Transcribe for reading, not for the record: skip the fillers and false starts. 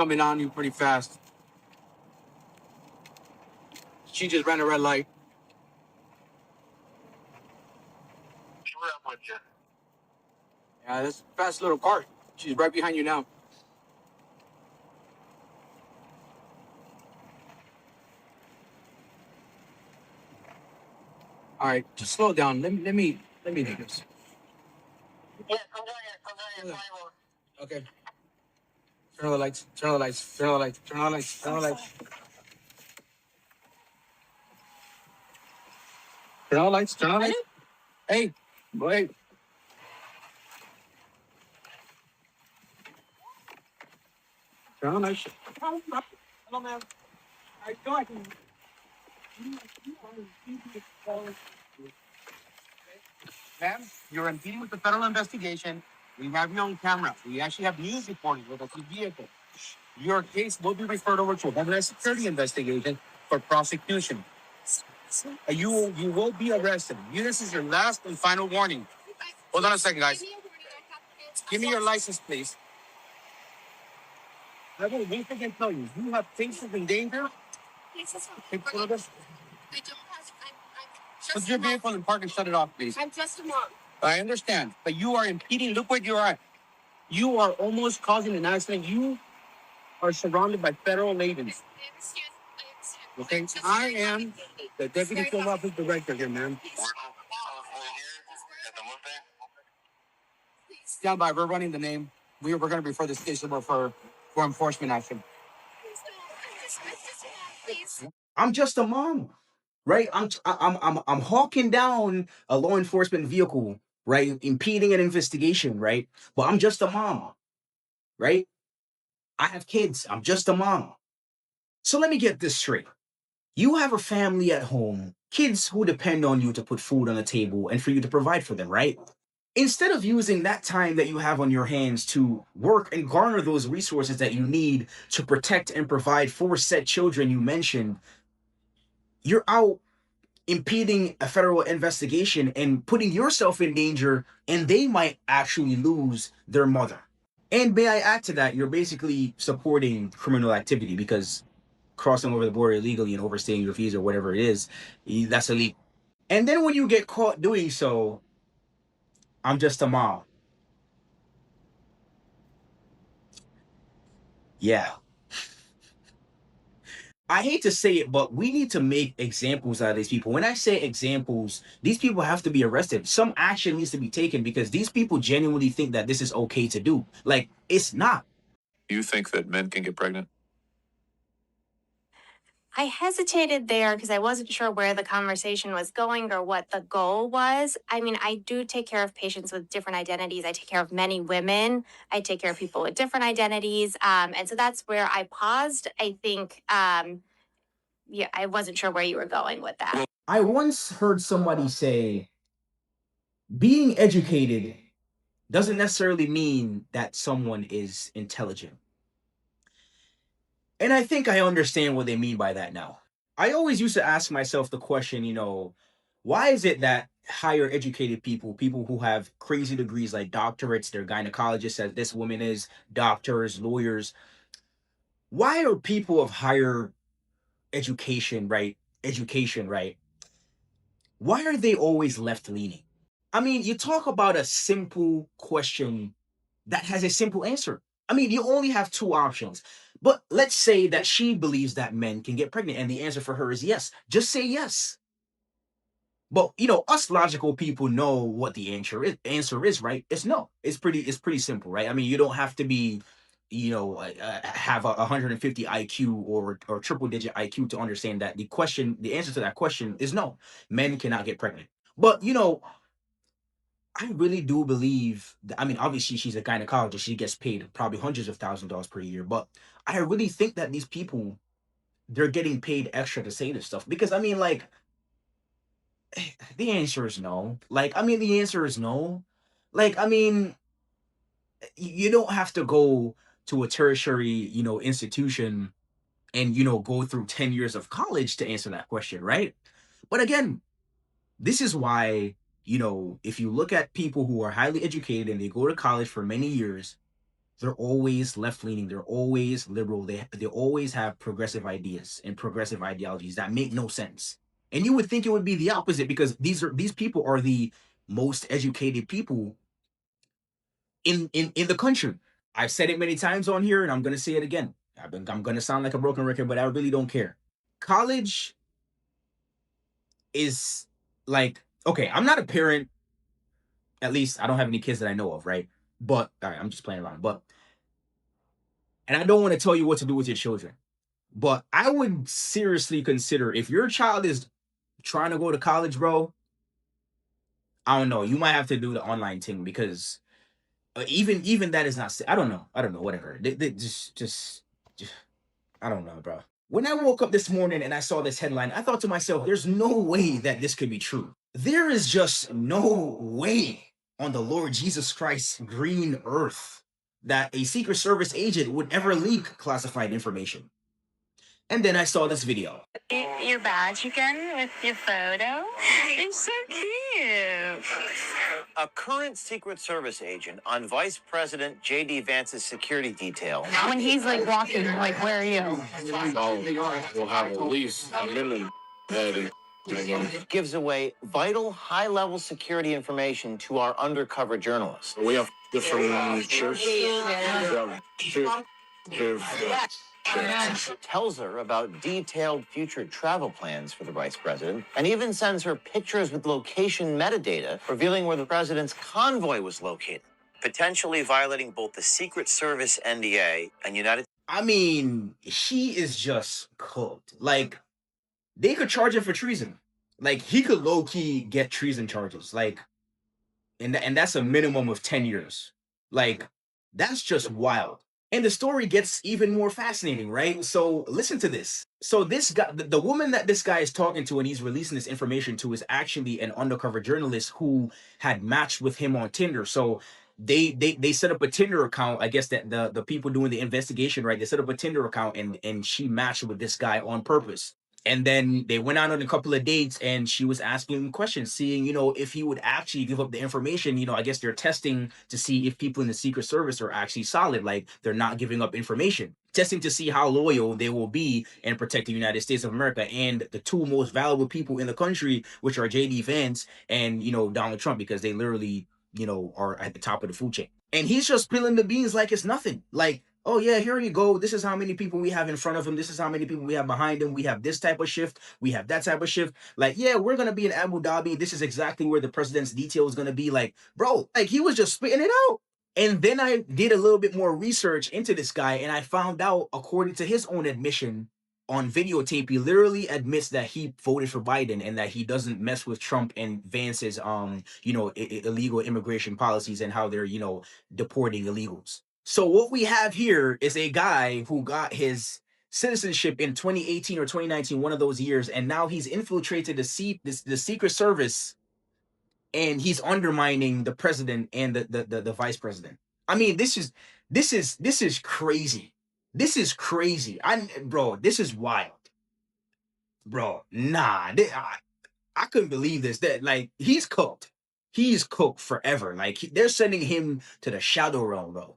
coming on you pretty fast. She just ran a red light. Yeah, that's a fast little car. She's right behind you now. All right, just slow down. Let me do this. Yeah, I'm doing it. Okay. Turn on the lights. Turn on the lights. Turn on the lights. Turn on the lights. Turn on the lights. Turn on the lights. Turn on the lights. Hey, wait. Turn on the lights. Hello, ma'am. How you doing? Ma'am, you're impeding with the federal investigation. We have you on camera. We actually have news reporting with a vehicle. Your case will be referred over to a Homeland Security investigation for prosecution. You will be arrested. This is your last and final warning. Hold on a second, guys. Give me your license, please. I will once again tell you, you have cases in danger. Take one of this. Put your vehicle in park and shut it off, please. I'm just a mom. I understand, but you are impeding. Look where you are at. You are almost causing an accident. You are surrounded by federal agents. Okay, I am the deputy field office director here, ma'am. Stand by. We're running the name. We're going to refer this case over for enforcement action. I'm just a mom, right? I'm hawking down a law enforcement vehicle, right? Impeding an investigation, right? But I'm just a mom, right? I have kids. I'm just a mom. So let me get this straight. You have a family at home, kids who depend on you to put food on the table and for you to provide for them, right? Instead of using that time that you have on your hands to work and garner those resources that you need to protect and provide for said children you mentioned, you're out impeding a federal investigation and putting yourself in danger, and they might actually lose their mother. And may I add to that, you're basically supporting criminal activity because crossing over the border illegally and overstaying your visa or whatever it is, that's illegal. And then when you get caught doing so, I'm just a mom. Yeah. I hate to say it, but we need to make examples out of these people. When I say examples, these people have to be arrested. Some action needs to be taken because these people genuinely think that this is okay to do. Like, it's not. Do you think that men can get pregnant? I hesitated there because I wasn't sure where the conversation was going or what the goal was. I mean, I do take care of patients with different identities. I take care of many women. I take care of people with different identities. And so that's where I paused. I think, yeah, I wasn't sure where you were going with that. I once heard somebody say, being educated doesn't necessarily mean that someone is intelligent. And I think I understand what they mean by that now. I always used to ask myself the question, why is it that higher educated people who have crazy degrees like doctorates, they're gynecologists, as this woman is, doctors, lawyers, why are people of higher education, right? Why are they always left leaning? I mean, you talk about a simple question that has a simple answer. I mean, you only have two options. But let's say that she believes that men can get pregnant, and the answer for her is yes. Just say yes. But us logical people know what the answer is, right? It's no. It's pretty simple, right? I mean, you don't have to be, have a 150 IQ or triple digit IQ to understand that the answer to that question is no. Men cannot get pregnant. But I really do believe that, I mean, obviously she's a gynecologist. She gets paid probably hundreds of thousands of dollars per year. But I really think that these people, they're getting paid extra to say this stuff. Because, I mean, like, the answer is no. Like, I mean, the answer is no. Like, I mean, you don't have to go to a tertiary, institution and, go through 10 years of college to answer that question, right? But again, this is why, if you look at people who are highly educated and they go to college for many years, they're always left leaning, they're always liberal, they always have progressive ideas and progressive ideologies that make no sense. And you would think it would be the opposite, because these people are the most educated people in the country. I've said it many times on here, and I'm gonna say it again. I'm gonna sound like a broken record, but I really don't care. College is like, okay, I'm not a parent. At least I don't have any kids that I know of, right? But all right, I'm just playing around. But and I don't want to tell you what to do with your children, but I would seriously consider, if your child is trying to go to college, bro. I don't know. You might have to do the online thing, because even that is not. I don't know. Whatever. They just I don't know, bro. When I woke up this morning and I saw this headline, I thought to myself, there's no way that this could be true. There is just no way on the Lord Jesus Christ's green earth that a Secret Service agent would ever leak classified information. And then I saw this video. Your badge again with your photo? It's so cute. A current Secret Service agent on Vice President J.D. Vance's security detail When he's like walking, like, where are you? We'll have at least a minute head gives away vital high-level security information to our undercover journalists. We have different shifts. Tells her about detailed future travel plans for the vice president, and even sends her pictures with location metadata revealing where the president's convoy was located, potentially violating both the Secret Service NDA and United. I mean, she is just cooked. Like, they could charge him for treason. Like, he could low-key get treason charges. Like, and that's a minimum of 10 years. Like, that's just wild. And the story gets even more fascinating, right? So listen to this. So this guy, the woman that this guy is talking to and he's releasing this information to, is actually an undercover journalist who had matched with him on Tinder. So they set up a Tinder account. I guess that the people doing the investigation, right? They set up a Tinder account, and she matched with this guy on purpose. And then they went out on a couple of dates, and she was asking him questions, seeing, if he would actually give up the information. I guess they're testing to see if people in the Secret Service are actually solid, like they're not giving up information, testing to see how loyal they will be and protect the United States of America and the two most valuable people in the country, which are J.D. Vance and, Donald Trump, because they literally, are at the top of the food chain. And he's just spilling the beans like it's nothing. Like, oh yeah, here you go. This is how many people we have in front of him. This is how many people we have behind him. We have this type of shift. We have that type of shift. Like, yeah, we're going to be in Abu Dhabi. This is exactly where the president's detail is going to be. Like, bro, like, he was just spitting it out. And then I did a little bit more research into this guy, and I found out, according to his own admission on videotape, he literally admits that he voted for Biden and that he doesn't mess with Trump and Vance's, illegal immigration policies and how they're, deporting illegals. So what we have here is a guy who got his citizenship in 2018 or 2019, one of those years, and now he's infiltrated the Secret Service, and he's undermining the president and the vice president. I mean, this is crazy. This is crazy. Bro, this is wild. Bro, nah. I couldn't believe this. That, like, he's cooked. He's cooked forever. Like, they're sending him to the shadow realm, bro.